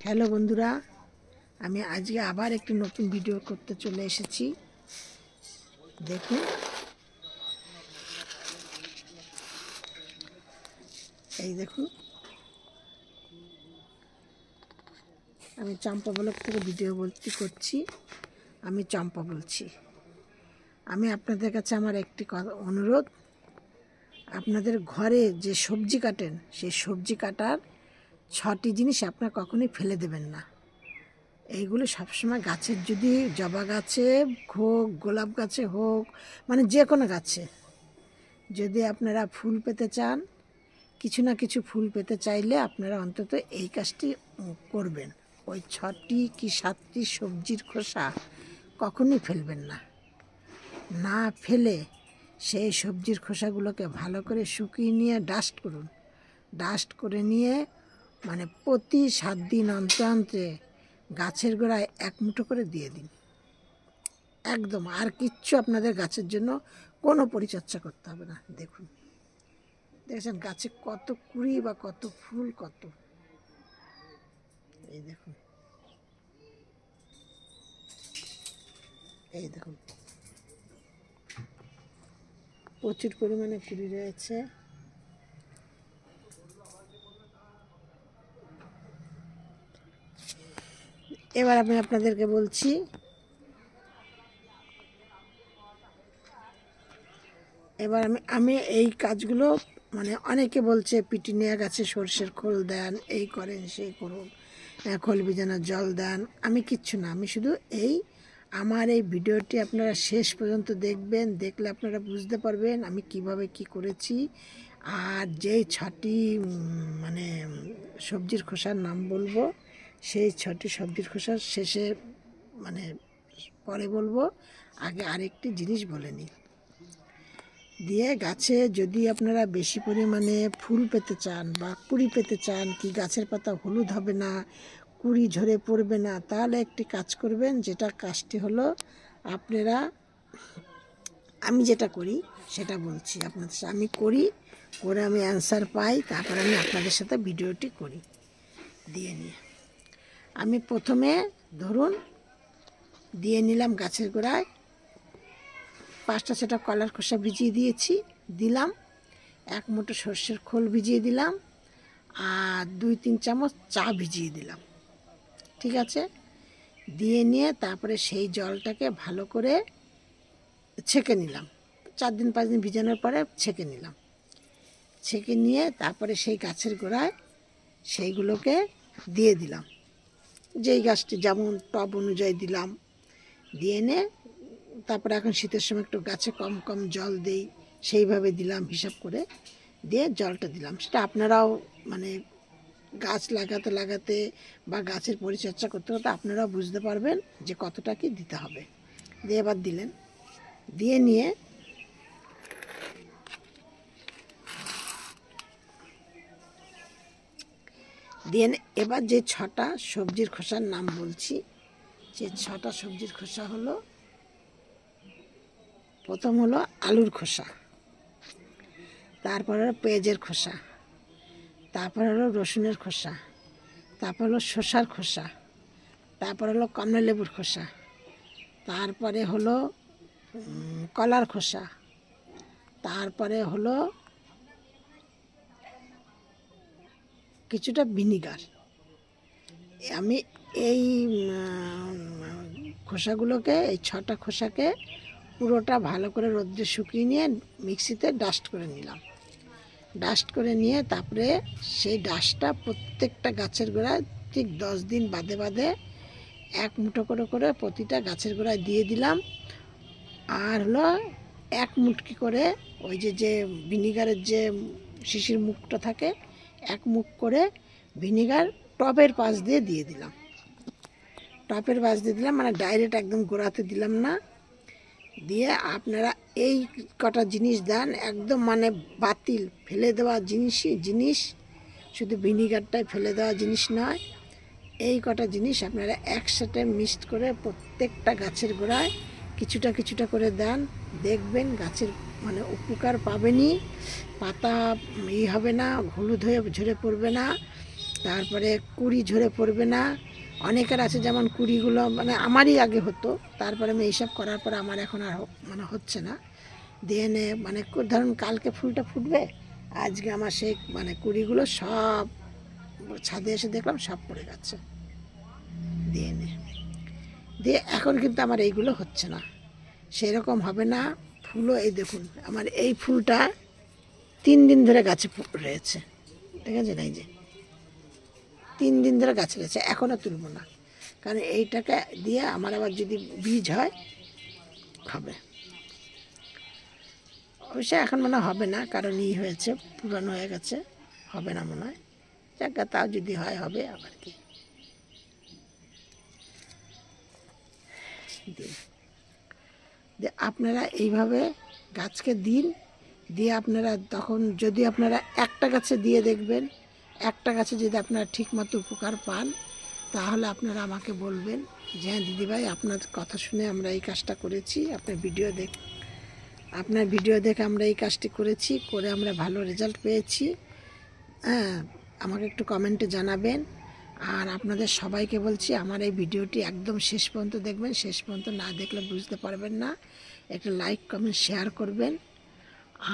Hello বন্ধুরা, আমি আজকে আবার একটি নতুন ভিডিও করতে চলে এসেছি। দেখুন, এই দেখুন, আমি চম্পা ব্লগ থেকে ভিডিও করছি। আমি চম্পা বলছি। আমি আপনাদের কাছে আমার একটি অনুরোধ, আপনাদের ঘরে যে সবজি কাটেন সেই সবজি কাটার 6টি জিনিস আপনারা কখনোই ফেলে দেবেন না। এইগুলো সবসময় গাছের, যদি জবা গাছে হোক, গোলাপ গাছে হোক, মানে যে কোনো গাছে যদি আপনারা ফুল পেতে চান, কিছু না কিছু ফুল পেতে চাইলে আপনারা অন্তত এই কাজটি করবেন। ওই 6টি কি 7টি সবজির খোসা কখনোই ফেলবেন না। না ফেলে সেই সবজির খোসাগুলোকে ভালো করে শুকিয়ে নিয়ে ডাস্ট করুন। ডাস্ট করে নিয়ে মানে প্রতি 7 দিন অন্তরে গাছের গোড়ায় 1 মুঠো করে দিয়ে দিন। একদম আর কিচ্ছু আপনাদের গাছের জন্য কোনো পরিচর্যা করতে হবে না। দেখুন, দেখছেন গাছে কত কুড়ি বা কত ফুল, কত, এই দেখুন, এই দেখুন, প্রচুর পরিমাণে কুড়ি রয়েছে। এবার আমি আপনাদেরকে বলছি, এবার আমি এই কাজগুলো, মানে অনেকে বলছে পিটুনিয়া গাছে সর্ষের খোল দেন, এই করেন, সেই করুন, খোল ভিজানোর জল দেন। আমি কিচ্ছু না, আমি শুধু আমার এই ভিডিওটি আপনারা শেষ পর্যন্ত দেখবেন। দেখলে আপনারা বুঝতে পারবেন আমি কিভাবে কি করেছি। আর যেই 6টি মানে সবজির খোসার নাম বলবো, সেই 6টি সবজির খোসার শেষে মানে পরে বলবো, আগে আরেকটি জিনিস বলে নিই। দিয়ে গাছে যদি আপনারা বেশি পরিমাণে ফুল পেতে চান বা কুড়ি পেতে চান, কি গাছের পাতা হলুদ হবে না, কুড়ি ঝরে পড়বে না, তাহলে একটি কাজ করবেন। যেটা কাজটি হলো, আপনারা, আমি যেটা করি সেটা বলছি আপনাদের, আমি করে আমি অ্যান্সার পাই, তারপর আমি আপনাদের সাথে ভিডিওটি করি। দিয়ে নিয়ে আমি প্রথমে ধরুন দিয়ে নিলাম গাছের গোড়ায় 5টা 6টা কলার খোসা ভিজিয়ে দিয়েছি, দিলাম 1 মুঠো সর্ষের খোল ভিজিয়ে দিলাম, আর 2-3 চামচ চা ভিজিয়ে দিলাম। ঠিক আছে, দিয়ে নিয়ে তারপরে সেই জলটাকে ভালো করে ছেঁকে নিলাম। 4 দিন 5 দিন ভিজানোর পরে ছেঁকে নিলাম। ছেঁকে নিয়ে তারপরে সেই গাছের গোড়ায় সেইগুলোকে দিয়ে দিলাম। যেই গাছটি যেমন টব অনুযায়ী দিলাম। দিয়ে এনে তারপরে এখন শীতের সময় একটু গাছে কম কম জল দেই, সেইভাবে দিলাম হিসাব করে, দিয়ে জলটা দিলাম। সেটা আপনারাও মানে গাছ লাগাতে লাগাতে বা গাছের পরিচর্যা করতে করতে আপনারাও বুঝতে পারবেন যে কতটা কি দিতে হবে। দিয়ে এবার দিলেন, দিয়ে নিয়ে এবার যে 6টা সবজির খোসার নাম বলছি, যে 6টা সবজির খোসা হলো, প্রথম হলো আলুর খোসা, তারপর হলো পেঁয়াজের খোসা, তারপর হলো রসুনের খোসা, তারপর হলো শসার খোসা, তারপর হলো কমলালেবুর খোসা, তারপরে হলো কলার খোসা, তারপরে হলো কিছুটা ভিনিগার। আমি এই খোসাগুলোকে, এই 6টা খোসাকে পুরোটা ভালো করে রোদ্রে শুকিয়ে নিয়ে মিক্সিতে ডাস্ট করে নিলাম। ডাস্ট করে নিয়ে তারপরে সেই ডাস্টটা প্রত্যেকটা গাছের গোড়ায় ঠিক 10 দিন বাদে বাদে 1 মুঠো করে করে প্রতিটা গাছের গোড়ায় দিয়ে দিলাম। আর হলো 1 মুটকি করে ওই যে ভিনিগারের যে শিশির মুখটা থাকে, 1 মুখ করে ভিনিগার টবের পাশ দিয়ে দিয়ে দিলাম। টবের পাশ দিয়ে দিলাম, মানে ডাইরেক্ট একদম গোড়াতে দিলাম না। দিয়ে আপনারা এই কটা জিনিস দেন, একদম মানে বাতিল ফেলে দেওয়া জিনিস, শুধু ভিনিগারটাই ফেলে দেওয়া জিনিস নয়। এই কটা জিনিস আপনারা একসাথে মিক্সড করে প্রত্যেকটা গাছের গোড়ায় কিছুটা কিছুটা করে দেন। দেখবেন গাছের মানে উপকার পাবেনই, পাতা হবে না, হলুদ হয়ে ঝরে পড়বে না, তারপরে কুড়ি ঝরে পড়বে না। অনেকের আছে যেমন কুড়িগুলো মানে আমারই আগে হতো, তারপরে আমি এইসব করার পরে আমার এখন আর মানে হচ্ছে না। দিয়ে নে মানে ধরুন কালকে ফুলটা ফুটবে, আজকে আমার সেই মানে কুড়িগুলো সব ছাদে এসে দেখলাম সব পড়ে গেছে। দিয়ে নে দিয়ে এখন কিন্তু আমার এইগুলো হচ্ছে না, সেরকম হবে না। ফুলও এই দেখুন আমার এই ফুলটা 3 দিন ধরে গাছে রয়েছে, ঠিক আছে না, এই যে 3 দিন ধরে গাছে রয়েছে, এখনও তুলবো না, কারণ এইটাকে দিয়ে আমার আবার যদি বীজ হয় হবে। অবশ্যই এখন মনে হবে না, কারণ হয়েছে পুরানো হয়ে গেছে, হবে না মনে হয়। যাক তাও যদি হয় হবে আবার কি। দিন যে আপনারা এইভাবে গাছকে দিন, দিয়ে আপনারা তখন যদি আপনারা একটা গাছে দিয়ে দেখবেন, একটা গাছে যদি আপনারা ঠিকমতো উপকার পান, তাহলে আপনারা আমাকে বলবেন যে হ্যাঁ দিদিভাই আপনার কথা শুনে আমরা এই কাজটা করেছি, আপনার ভিডিও দেখে আমরা এই কাজটি করেছি, করে আমরা ভালো রেজাল্ট পেয়েছি। হ্যাঁ, আমাকে একটু কমেন্টে জানাবেন। আর আপনাদের সবাইকে বলছি আমার এই ভিডিওটি একদম শেষ পর্যন্ত দেখবেন, শেষ পর্যন্ত না দেখলে বুঝতে পারবেন না। একটা লাইক কমেন্ট শেয়ার করবেন,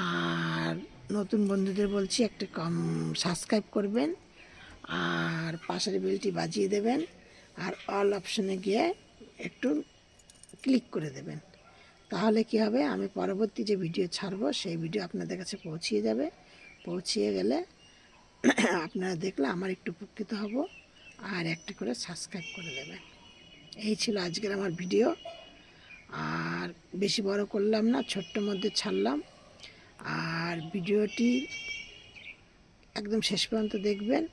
আর নতুন বন্ধুদের বলছি একটা সাবস্ক্রাইব করবেন, আর পাশের বেলটি বাজিয়ে দেবেন, আর অল অপশনে গিয়ে একটু ক্লিক করে দেবেন। তাহলে কি হবে, আমি পরবর্তী যে ভিডিও ছাড়বো সেই ভিডিও আপনাদের কাছে পৌঁছিয়ে যাবে। পৌঁছিয়ে গেলে আপনারা দেখলে আমার একটু উপকৃত হব, আর একটা করে সাবস্ক্রাইব করে দেবেন। এই ছিল আজকের আমার ভিডিও, আর বেশি বড় করলাম না, ছোট্ট মধ্যে ছাড়লাম। আর ভিডিওটি একদম শেষ পর্যন্ত দেখবেন।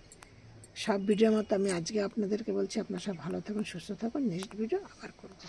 সব ভিডিওর মতো আমি আজকে আপনাদেরকে বলছি আপনারা সব ভালো থাকুন, সুস্থ থাকুন। নেক্সট ভিডিও আবার করব।